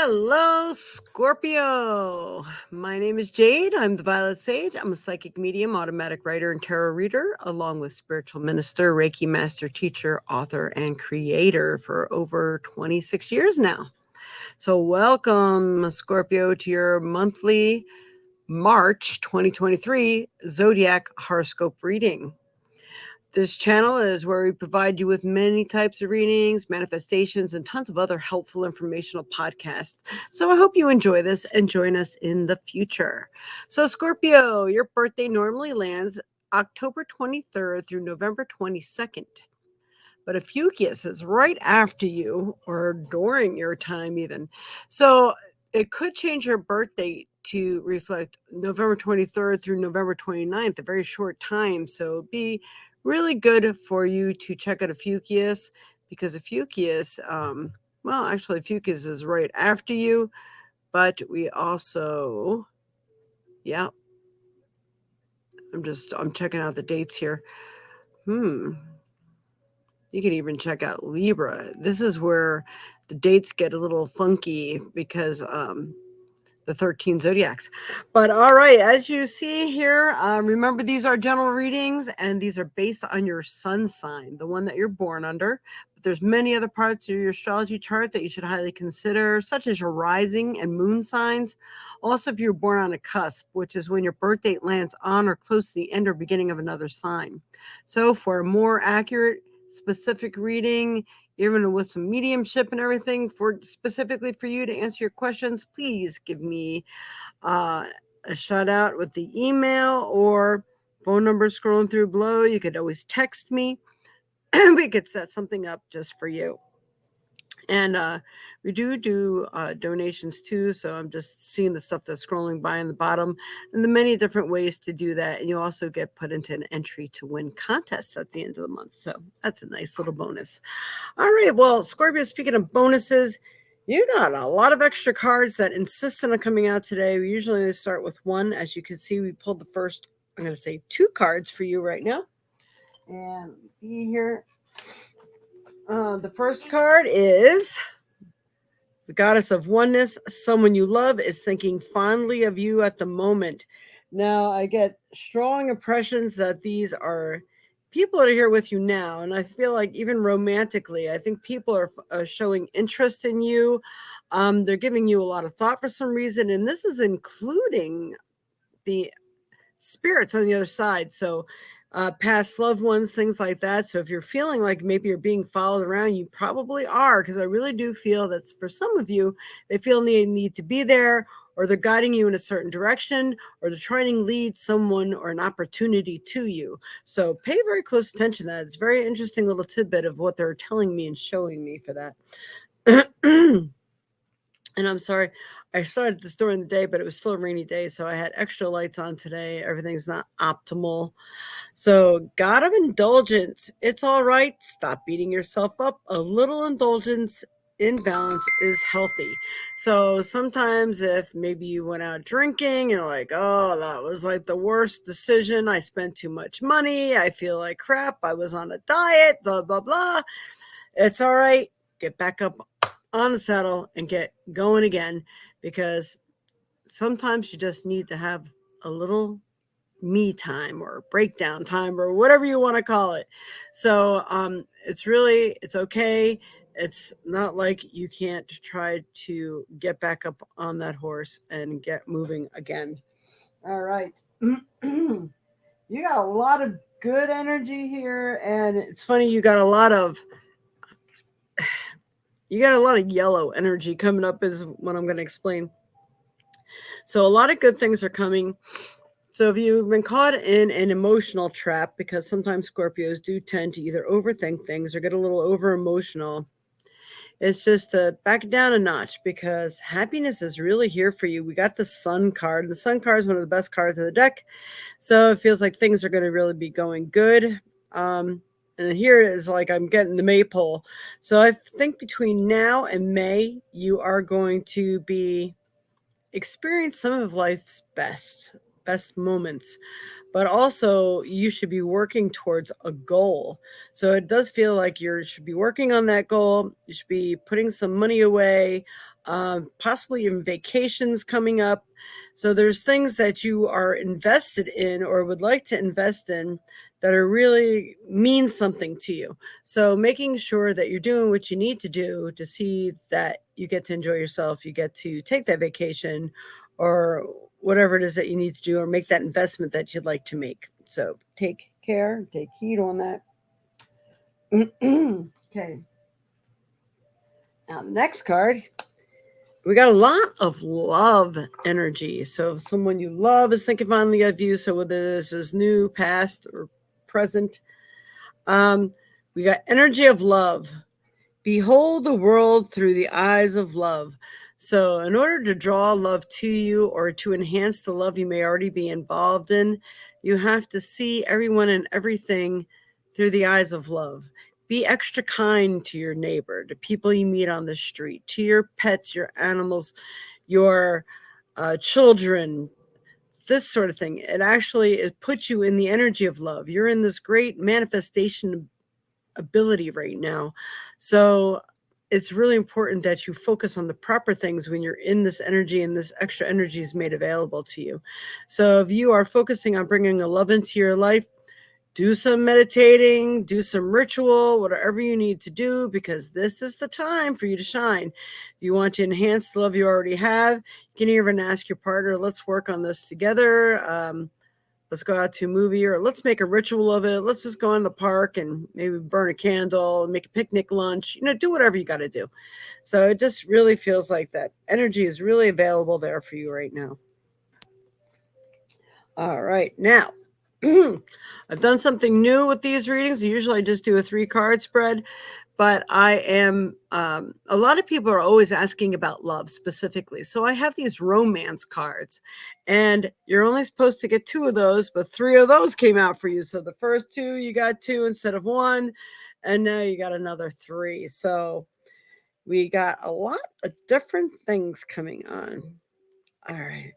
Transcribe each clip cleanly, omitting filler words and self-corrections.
Hello, Scorpio. My name is Jade. I'm the Violet Sage. I'm a psychic medium, automatic writer, and tarot reader, along with spiritual minister, Reiki master, teacher, author, and creator for over 26 years now. So, welcome, Scorpio, to your monthly March 2023 zodiac horoscope reading. This channel is where we provide you with many types of readings, manifestations, and tons of other helpful informational podcasts. So I hope you enjoy this and join us in the future. So, Scorpio, your birthday normally lands October 23rd through November 22nd. But a Fucus is right after you or during your time, even. So it could change your birthday to reflect November 23rd through November 29th, a very short time. So be really good for you to check out a Fucus because a Fucus, actually, Fucus is right after you, but we also, yeah, I'm checking out the dates here. You can even check out Libra. This is where the dates get a little funky because the 13 zodiacs. But all right, as you see here, remember these are general readings and these are based on your sun sign, the one that you're born under. But there's many other parts of your astrology chart that you should highly consider, such as your rising and moon signs. Also, if you're born on a cusp, which is when your birth date lands on or close to the end or beginning of another sign. So for a more accurate, specific reading, even with some mediumship and everything for specifically for you to answer your questions, please give me a shout out with the email or phone number scrolling through below. You could always text me and we could set something up just for you. And we do donations too. So I'm just seeing the stuff that's scrolling by in the bottom and the many different ways to do that. And you also get put into an entry to win contests at the end of the month. So that's a nice little bonus. All right. Well, Scorpio, speaking of bonuses, you got a lot of extra cards that insist on coming out today. We usually start with one. As you can see, we pulled the first, I'm going to say 2 cards for you right now. And see here. The first card is the goddess of oneness. Someone you love is thinking fondly of you at the moment. Now, I get strong impressions that these are people that are here with you now. And I feel like even romantically, I think people are showing interest in you. They're giving you a lot of thought for some reason. And this is including the spirits on the other side. So past loved ones, things like that. So if you're feeling like maybe you're being followed around, you probably are, because I really do feel that for some of you, they feel they need to be there, or they're guiding you in a certain direction, or they're trying to lead someone or an opportunity to you. So pay very close attention to that. It's a very interesting little tidbit of what they're telling me and showing me for that. And I'm sorry, I started this during the day, but it was still a rainy day, so I had extra lights on today. Everything's not optimal. So, God of indulgence, it's all right. Stop beating yourself up. A little indulgence in balance is healthy. So, sometimes if maybe you went out drinking, you're like, oh, that was like the worst decision. I spent too much money. I feel like crap. I was on a diet, blah, blah, blah. It's all right. Get back up on the saddle and get going again, because sometimes you just need to have a little me time or breakdown time or whatever you want to call it. So it's okay. It's not like you can't try to get back up on that horse and get moving again. All right. You got a lot of good energy here, and it's funny, you got a lot of yellow energy coming up is what I'm going to explain. So a lot of good things are coming. So if you've been caught in an emotional trap, because sometimes Scorpios do tend to either overthink things or get a little over emotional, it's just to back it down a notch, because happiness is really here for you. We got the Sun card. The Sun card is one of the best cards of the deck. So it feels like things are going to really be going good. And here is like I'm getting the maypole. So I think between now and May, you are going to be experience some of life's best moments, but also you should be working towards a goal. So it does feel like you should be working on that goal. You should be putting some money away. possibly even vacations coming up. So there's things that you are invested in or would like to invest in that are really mean something to you. So making sure that you're doing what you need to do to see that you get to enjoy yourself, you get to take that vacation or whatever it is that you need to do or make that investment that you'd like to make. So take care, take heed on that. Okay. Now, next card, we got a lot of love energy. So, if someone you love is thinking fondly of you. So, whether this is new, past, or present, we got energy of love. Behold the world through the eyes of love. So, in order to draw love to you or to enhance the love you may already be involved in, you have to see everyone and everything through the eyes of love. Be extra kind to your neighbor, to people you meet on the street, to your pets, your animals, your children, this sort of thing. It puts you in the energy of love. You're in this great manifestation ability right now. So it's really important that you focus on the proper things when you're in this energy and this extra energy is made available to you. So if you are focusing on bringing a love into your life, do some meditating, do some ritual, whatever you need to do, because this is the time for you to shine. If you want to enhance the love you already have, you can even ask your partner, let's work on this together. Let's go out to a movie or let's make a ritual of it. Let's just go in the park and maybe burn a candle, make a picnic lunch, do whatever you got to do. So it just really feels like that energy is really available there for you right now. All right. Now, I've done something new with these readings. Usually I just do a 3-card spread, but I am, a lot of people are always asking about love specifically. So I have these romance cards and you're only supposed to get 2 of those, but 3 of those came out for you. So the first 2, you got 2 instead of 1, and now you got another 3. So we got a lot of different things coming on. All right.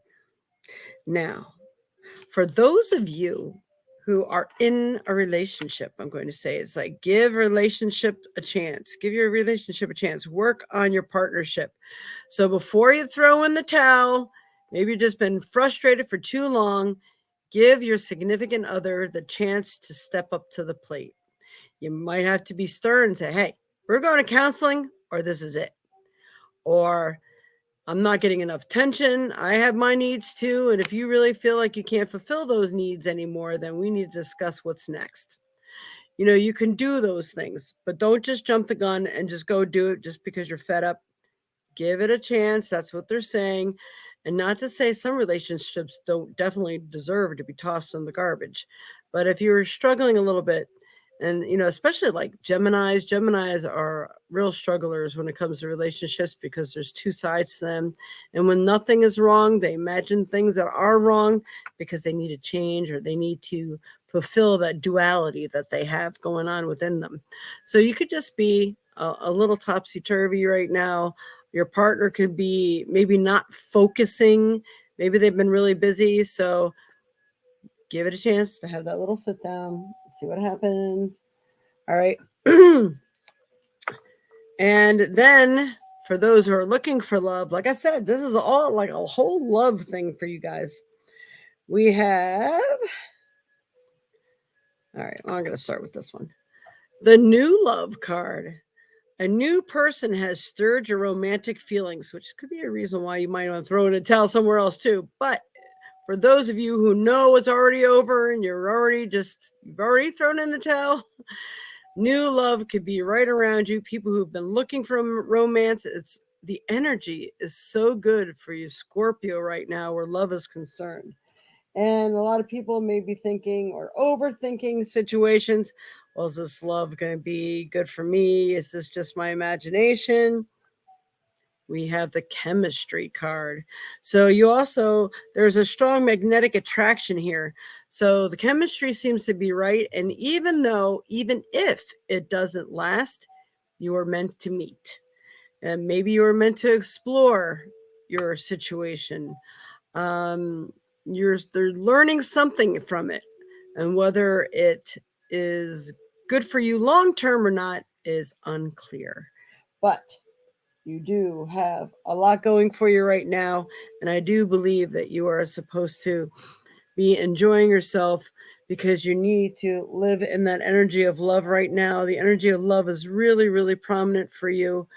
Now, for those of you who are in a relationship, I'm going to say it's like give relationship a chance. Give your relationship a chance. Work on your partnership. So before you throw in the towel, maybe you've just been frustrated for too long, give your significant other the chance to step up to the plate. You might have to be stern and say, hey, we're going to counseling or this is it. Or I'm not getting enough attention. I have my needs too. And if you really feel like you can't fulfill those needs anymore, then we need to discuss what's next. You can do those things, but don't just jump the gun and just go do it just because you're fed up. Give it a chance. That's what they're saying. And not to say some relationships don't definitely deserve to be tossed in the garbage. But if you're struggling a little bit, and especially like Geminis are real strugglers when it comes to relationships because there's 2 sides to them. And when nothing is wrong, they imagine things that are wrong because they need to change or they need to fulfill that duality that they have going on within them. So you could just be a little topsy-turvy right now. Your partner could be maybe not focusing. Maybe they've been really busy. So give it a chance to have that little sit down, see what happens. All right. And then for those who are looking for love, like I said, this is all like a whole love thing for you guys. We have, all right, well, I'm going to start with this one. The new love card. A new person has stirred your romantic feelings, which could be a reason why you might want to throw in a towel somewhere else too. But for those of you who know it's already over and you've already thrown in the towel, new love could be right around you. People who've been looking for romance, the energy is so good for you, Scorpio, right now where love is concerned. And a lot of people may be thinking or overthinking situations. Well, is this love going to be good for me? Is this just my imagination? We have the chemistry card. So there's a strong magnetic attraction here. So the chemistry seems to be right. And even if it doesn't last, you are meant to meet. And maybe you are meant to explore your situation. They're learning something from it. And whether it is good for you long term or not is unclear. But You do have a lot going for you right now, and I do believe that you are supposed to be enjoying yourself because you need to live in that energy of love right now. The energy of love is really, really prominent for you.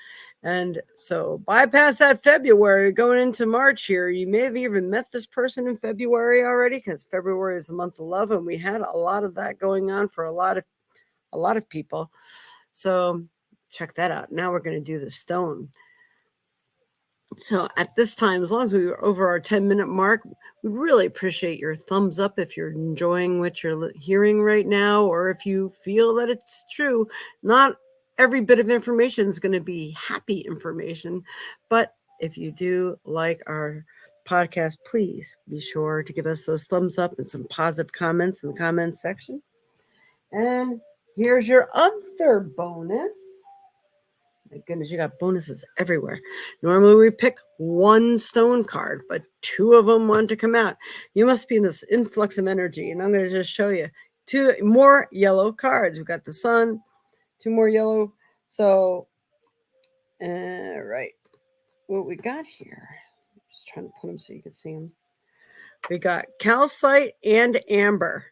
And so bypass that February going into March here. You may have even met this person in February already because February is the month of love, and we had a lot of that going on for a lot of people. So check that out. Now we're going to do the stone. So at this time, as long as we were over our 10-minute mark, we really appreciate your thumbs up if you're enjoying what you're hearing right now, or if you feel that it's true. Not every bit of information is going to be happy information, but if you do like our podcast, please be sure to give us those thumbs up and some positive comments in the comments section. And here's your other bonus. My goodness, you got bonuses everywhere. Normally we pick one stone card, but two of them want to come out. You must be in this influx of energy, and I'm going to just show you two more yellow cards. We've got the sun, two more yellow. So, right, what we got here, I'm just trying to put them so you can see them. We got calcite and amber.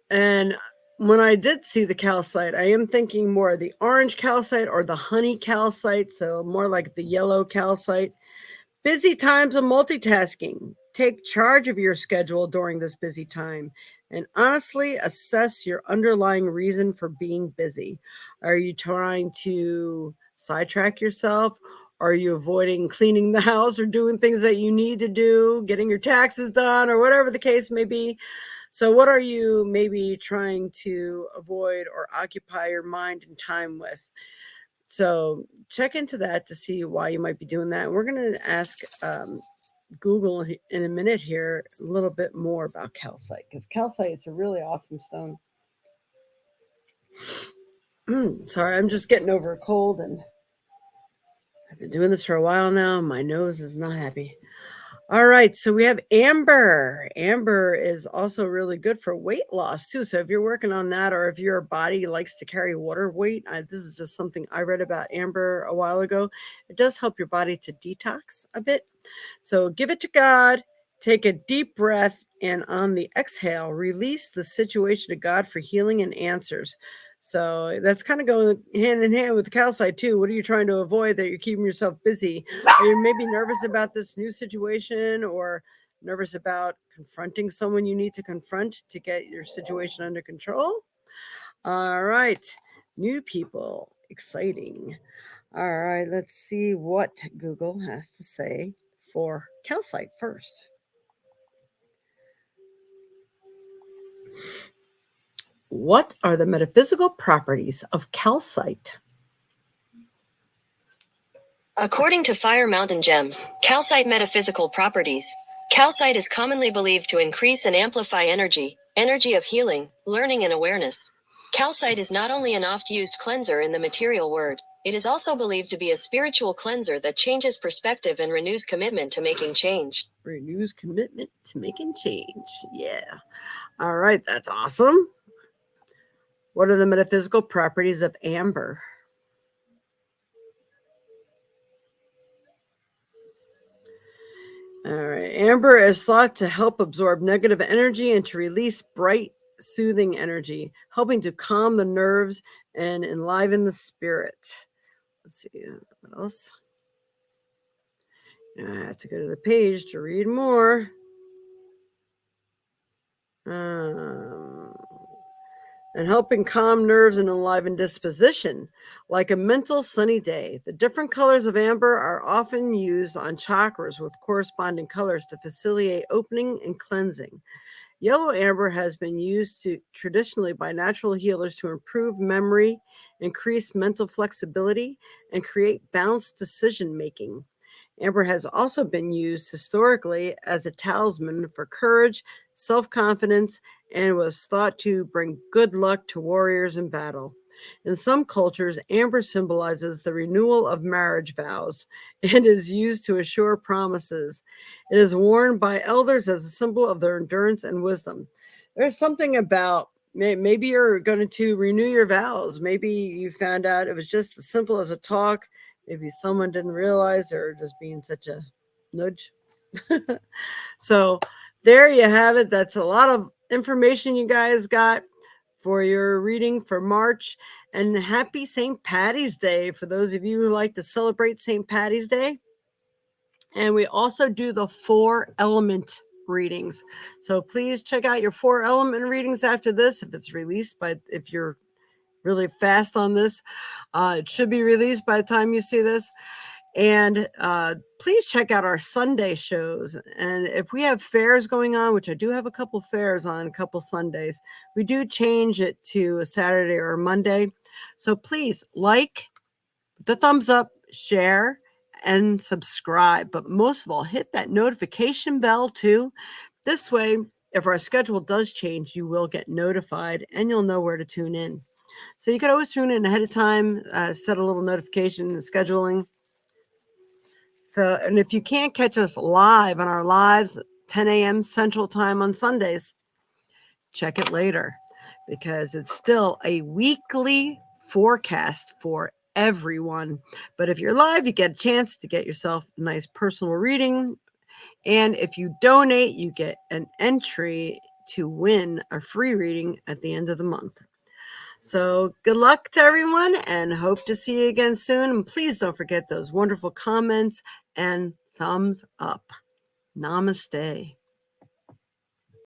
And when I did see the calcite, I am thinking more of the orange calcite or the honey calcite, so more like the yellow calcite. Busy times of multitasking. Take charge of your schedule during this busy time and honestly assess your underlying reason for being busy. Are you trying to sidetrack yourself? Are you avoiding cleaning the house or doing things that you need to do, getting your taxes done, or whatever the case may be? So, what are you maybe trying to avoid or occupy your mind and time with? So, check into that to see why you might be doing that. And we're going to ask Google in a minute here a little bit more about calcite, because calcite is a really awesome stone. Sorry, I'm just getting over a cold, and I've been doing this for a while now. My nose is not happy. All right, so we have amber. Amber is also really good for weight loss too. So if you're working on that, or if your body likes to carry water weight, this is just something I read about amber a while ago. It does help your body to detox a bit. So give it to God, take a deep breath, and on the exhale, release the situation to God for healing and answers. So that's kind of going hand in hand with the calcite too. What are you trying to avoid that you're keeping yourself busy? Are you maybe nervous about this new situation, or nervous about confronting someone you need to confront to get your situation under control? All right, new people, exciting. All right, let's see what Google has to say for calcite first. What are the metaphysical properties of calcite? According to Fire Mountain Gems, calcite metaphysical properties. Calcite is commonly believed to increase and amplify energy of healing, learning, and awareness. Calcite is not only an oft-used cleanser in the material world, it is also believed to be a spiritual cleanser that changes perspective and renews commitment to making change. Renews commitment to making change. Yeah. All right, that's awesome. What are the metaphysical properties of amber? All right. Amber is thought to help absorb negative energy and to release bright, soothing energy, helping to calm the nerves and enliven the spirit. Let's see, what else? I have to go to the page to read more. And helping calm nerves and enliven disposition. Like a mental sunny day, the different colors of amber are often used on chakras with corresponding colors to facilitate opening and cleansing. Yellow amber has been used traditionally by natural healers to improve memory, increase mental flexibility, and create balanced decision making. Amber has also been used historically as a talisman for courage, self confidence, and was thought to bring good luck to warriors in battle. In some cultures, amber symbolizes the renewal of marriage vows and is used to assure promises. It is worn by elders as a symbol of their endurance and wisdom. There's something about maybe you're going to renew your vows. Maybe you found out it was just as simple as a talk. Maybe someone didn't realize they're just being such a nudge. So there you have it. That's a lot of information you guys got for your reading for March. And happy St. Patty's Day for those of you who like to celebrate St. Patty's Day. And we also do the 4 element readings. So please check out your 4 element readings after this. If it's released if you're really fast on this, it should be released by the time you see this. And please check out our Sunday shows. And if we have fairs going on, which I do have a couple fairs on a couple Sundays, we do change it to a Saturday or a Monday. So please like, the thumbs up, share, and subscribe. But most of all, hit that notification bell too. This way, if our schedule does change, you will get notified and you'll know where to tune in. So you could always tune in ahead of time, set a little notification in the scheduling. So, and if you can't catch us live on our lives, 10 a.m. Central Time on Sundays, check it later because it's still a weekly forecast for everyone. But if you're live, you get a chance to get yourself a nice personal reading. And if you donate, you get an entry to win a free reading at the end of the month. So good luck to everyone and hope to see you again soon. And please don't forget those wonderful comments and thumbs up. Namaste.